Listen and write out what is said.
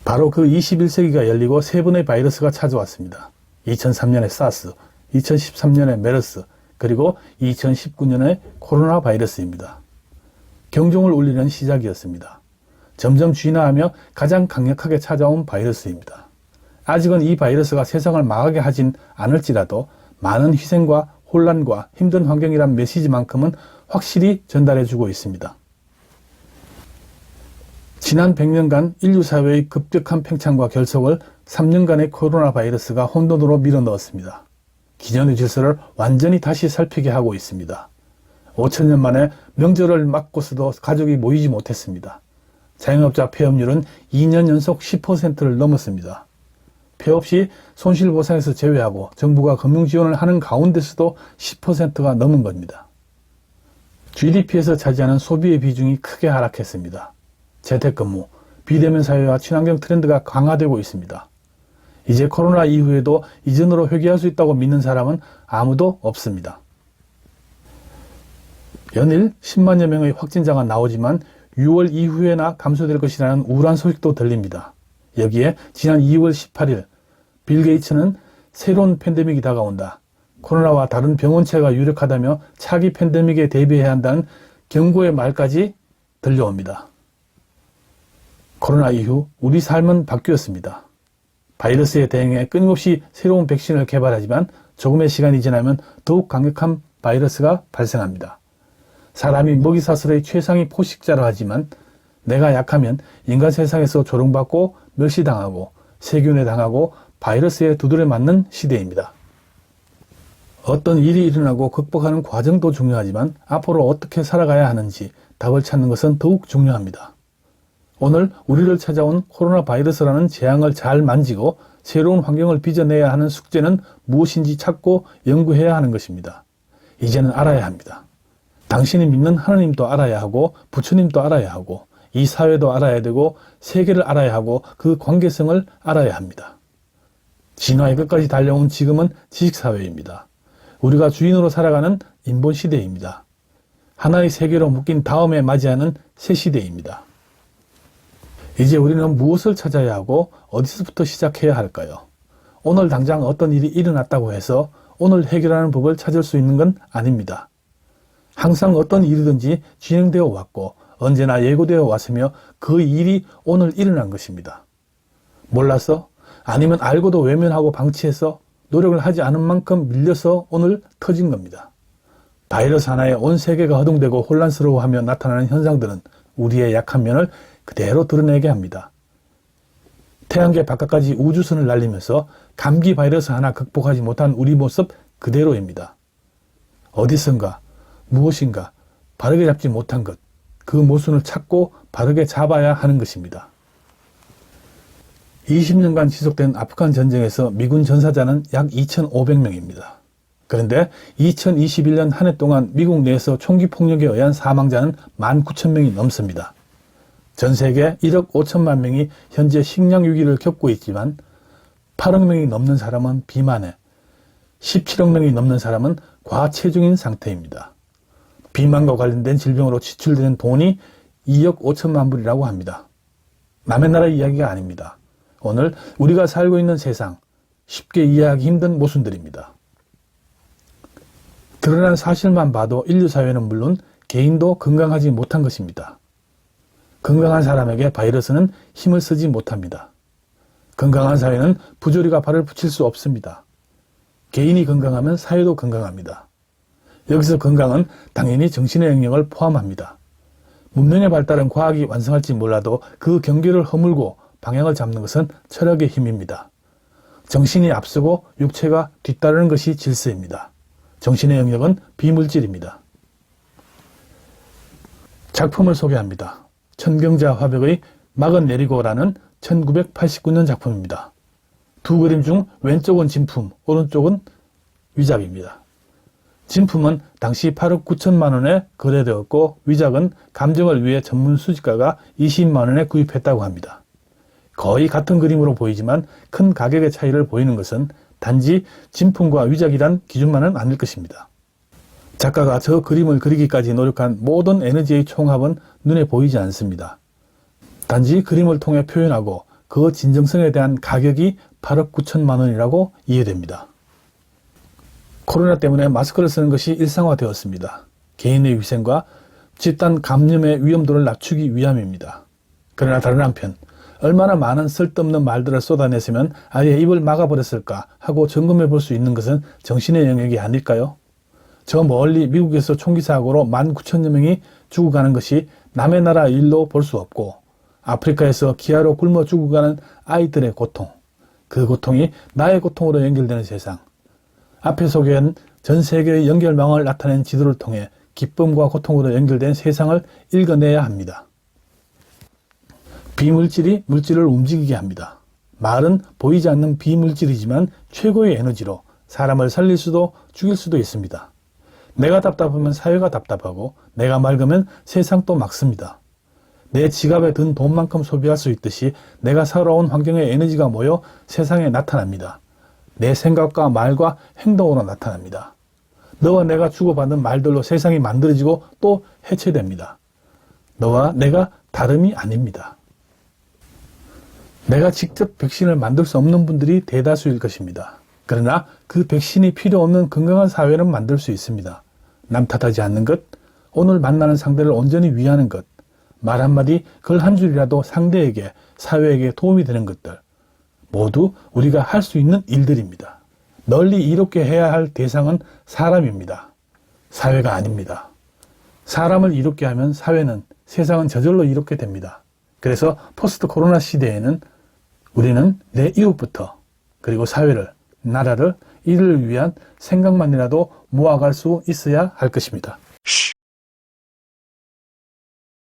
바로 그 21세기가 열리고 세 번의 바이러스가 찾아왔습니다. 2003년의 사스, 2013년의 메르스, 그리고 2019년의 코로나 바이러스입니다. 경종을 울리는 시작이었습니다. 점점 진화하며 가장 강력하게 찾아온 바이러스입니다. 아직은 이 바이러스가 세상을 망하게 하진 않을지라도 많은 희생과 혼란과 힘든 환경이란 메시지만큼은 확실히 전달해주고 있습니다. 지난 100년간 인류 사회의 급격한 팽창과 결속을 3년간의 코로나 바이러스가 혼돈으로 밀어넣었습니다. 기존의 질서를 완전히 다시 살피게 하고 있습니다. 5천년 만에 명절을 맞고서도 가족이 모이지 못했습니다. 자영업자 폐업률은 2년 연속 10%를 넘었습니다. 폐업 시 손실보상에서 제외하고 정부가 금융지원을 하는 가운데서도 10%가 넘은 겁니다. GDP에서 차지하는 소비의 비중이 크게 하락했습니다. 재택근무, 비대면 사회와 친환경 트렌드가 강화되고 있습니다. 이제 코로나 이후에도 이전으로 회귀할 수 있다고 믿는 사람은 아무도 없습니다. 연일 10만여 명의 확진자가 나오지만 6월 이후에나 감소될 것이라는 우울한 소식도 들립니다. 여기에 지난 2월 18일 빌 게이츠는 새로운 팬데믹이 다가온다. 코로나와 다른 병원체가 유력하다며 차기 팬데믹에 대비해야 한다는 경고의 말까지 들려옵니다. 코로나 이후 우리 삶은 바뀌었습니다. 바이러스에 대응해 끊임없이 새로운 백신을 개발하지만 조금의 시간이 지나면 더욱 강력한 바이러스가 발생합니다. 사람이 먹이사슬의 최상위 포식자라 하지만 내가 약하면 인간 세상에서 조롱받고 멸시당하고 세균에 당하고 바이러스에 두드려 맞는 시대입니다. 어떤 일이 일어나고 극복하는 과정도 중요하지만 앞으로 어떻게 살아가야 하는지 답을 찾는 것은 더욱 중요합니다. 오늘 우리를 찾아온 코로나 바이러스라는 재앙을 잘 만지고 새로운 환경을 빚어내야 하는 숙제는 무엇인지 찾고 연구해야 하는 것입니다. 이제는 알아야 합니다. 당신이 믿는 하나님도 알아야 하고 부처님도 알아야 하고 이 사회도 알아야 되고 세계를 알아야 하고 그 관계성을 알아야 합니다. 진화의 끝까지 달려온 지금은 지식사회입니다. 우리가 주인으로 살아가는 인본시대입니다. 하나의 세계로 묶인 다음에 맞이하는 새 시대입니다. 이제 우리는 무엇을 찾아야 하고 어디서부터 시작해야 할까요? 오늘 당장 어떤 일이 일어났다고 해서 오늘 해결하는 법을 찾을 수 있는 건 아닙니다. 항상 어떤 일이든지 진행되어 왔고 언제나 예고되어 왔으며 그 일이 오늘 일어난 것입니다. 몰라서 아니면 알고도 외면하고 방치해서 노력을 하지 않은 만큼 밀려서 오늘 터진 겁니다. 바이러스 하나에 온 세계가 허둥대고 혼란스러워하며 나타나는 현상들은 우리의 약한 면을 그대로 드러내게 합니다. 태양계 바깥까지 우주선을 날리면서 감기 바이러스 하나 극복하지 못한 우리 모습 그대로입니다. 어디선가 무엇인가 바르게 잡지 못한 것, 그 모순을 찾고 바르게 잡아야 하는 것입니다. 20년간 지속된 아프간 전쟁에서 미군 전사자는 약 2,500명입니다. 그런데 2021년 한 해 동안 미국 내에서 총기 폭력에 의한 사망자는 19,000명이 넘습니다. 전 세계 1억 5천만 명이 현재 식량 위기를 겪고 있지만 8억 명이 넘는 사람은 비만에, 17억 명이 넘는 사람은 과체중인 상태입니다. 비만과 관련된 질병으로 지출되는 돈이 2억 5천만 불이라고 합니다. 남의 나라 이야기가 아닙니다. 오늘 우리가 살고 있는 세상, 쉽게 이해하기 힘든 모순들입니다. 드러난 사실만 봐도 인류 사회는 물론 개인도 건강하지 못한 것입니다. 건강한 사람에게 바이러스는 힘을 쓰지 못합니다. 건강한 사회는 부조리가 발을 붙일 수 없습니다. 개인이 건강하면 사회도 건강합니다. 여기서 건강은 당연히 정신의 영역을 포함합니다. 문명의 발달은 과학이 완성할지 몰라도 그 경계를 허물고 방향을 잡는 것은 철학의 힘입니다. 정신이 앞서고 육체가 뒤따르는 것이 질서입니다. 정신의 영역은 비물질입니다. 작품을 소개합니다. 천경자 화백의 막은 내리고라는 1989년 작품입니다. 두 그림 중 왼쪽은 진품, 오른쪽은 위작입니다. 진품은 당시 8억 9천만 원에 거래되었고 위작은 감정을 위해 전문 수집가가 20만 원에 구입했다고 합니다. 거의 같은 그림으로 보이지만 큰 가격의 차이를 보이는 것은 단지 진품과 위작이란 기준만은 아닐 것입니다. 작가가 저 그림을 그리기까지 노력한 모든 에너지의 총합은 눈에 보이지 않습니다. 단지 그림을 통해 표현하고 그 진정성에 대한 가격이 8억 9천만 원이라고 이해됩니다. 코로나 때문에 마스크를 쓰는 것이 일상화되었습니다. 개인의 위생과 집단 감염의 위험도를 낮추기 위함입니다. 그러나 다른 한편 얼마나 많은 쓸데없는 말들을 쏟아냈으면 아예 입을 막아버렸을까 하고 점검해 볼 수 있는 것은 정신의 영역이 아닐까요? 저 멀리 미국에서 총기 사고로 19,000여 명이 죽어가는 것이 남의 나라 일로 볼 수 없고, 아프리카에서 기아로 굶어 죽어가는 아이들의 고통, 그 고통이 나의 고통으로 연결되는 세상. 앞에 소개한 전 세계의 연결망을 나타낸 지도를 통해 기쁨과 고통으로 연결된 세상을 읽어내야 합니다. 비물질이 물질을 움직이게 합니다. 말은 보이지 않는 비물질이지만 최고의 에너지로 사람을 살릴 수도 죽일 수도 있습니다. 내가 답답하면 사회가 답답하고 내가 맑으면 세상도 맑습니다. 내 지갑에 든 돈만큼 소비할 수 있듯이 내가 살아온 환경의 에너지가 모여 세상에 나타납니다. 내 생각과 말과 행동으로 나타납니다. 너와 내가 주고받는 말들로 세상이 만들어지고 또 해체됩니다. 너와 내가 다름이 아닙니다. 내가 직접 백신을 만들 수 없는 분들이 대다수일 것입니다. 그러나 그 백신이 필요 없는 건강한 사회는 만들 수 있습니다. 남 탓하지 않는 것, 오늘 만나는 상대를 온전히 위하는 것, 말 한마디, 글 한 줄이라도 상대에게, 사회에게 도움이 되는 것들, 모두 우리가 할 수 있는 일들입니다. 널리 이롭게 해야 할 대상은 사람입니다. 사회가 아닙니다. 사람을 이롭게 하면 사회는, 세상은 저절로 이롭게 됩니다. 그래서 포스트 코로나 시대에는 우리는 내 이웃부터, 그리고 사회를, 나라를, 이를 위한 생각만이라도 모아갈 수 있어야 할 것입니다.